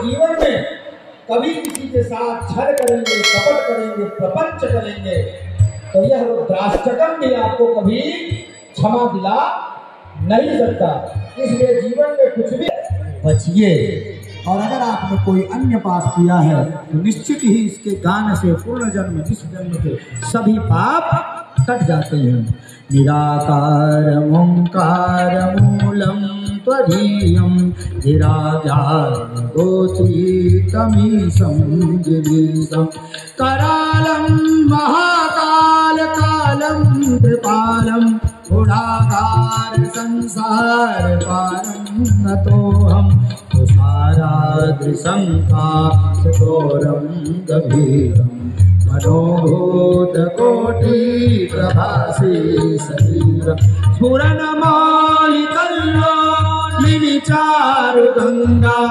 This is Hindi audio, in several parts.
जीवन में कभी किसी के साथ छल करेंगे, कपट करेंगे, प्रपंच करेंगे तो यह रुद्राष्टकम भी आपको कभी क्षमा दिला नहीं सकता। इसलिए जीवन में कुछ भी बचिए, और अगर आपने कोई अन्य पाप किया है तो निश्चित ही इसके गान से पूर्ण जन्म इस जन्म के सभी पाप कट जाते हैं। निराकार ओंकार मूलम त्वदीयं गिराजानं गोतीतमीशं गिरीशं करालं महाकाल कालं कृपालं गुणागार संसार पारं नतोऽहं तुषाराद्रिशंकाशघोरं गभीरं मनोभूत कोटि प्रभासी शरीरं स्फुरन्मौलिकल्लोलिनी चारु गंगा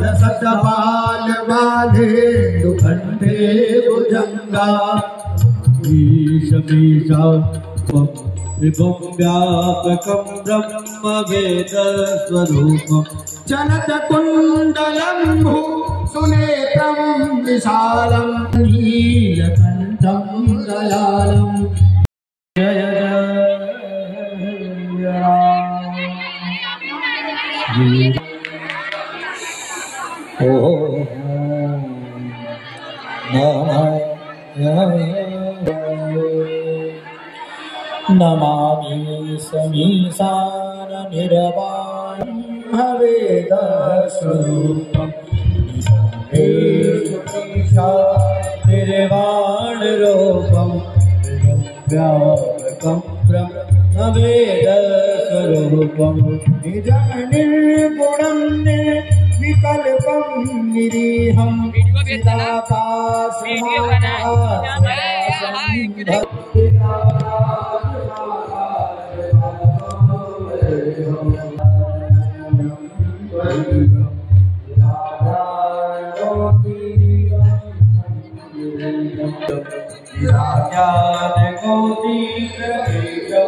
लसत बाल बालेन्दु कंठे भुजंगा विभुं व्यापकं ब्रह्मवेदस्वरूपं चलतकुण्डलं सुनेत्रं विशालं नीलकण्ठं दयालं जय जय राम। ओम नमामि समीशान निर्वाणं वेदस्वरूपं निर्वाणरूपं व्यापकं ब्रह्मवेदस्वरूपं निजं निर्गुणं निर्विकल्पं निरीहं Raja Negoti Krishna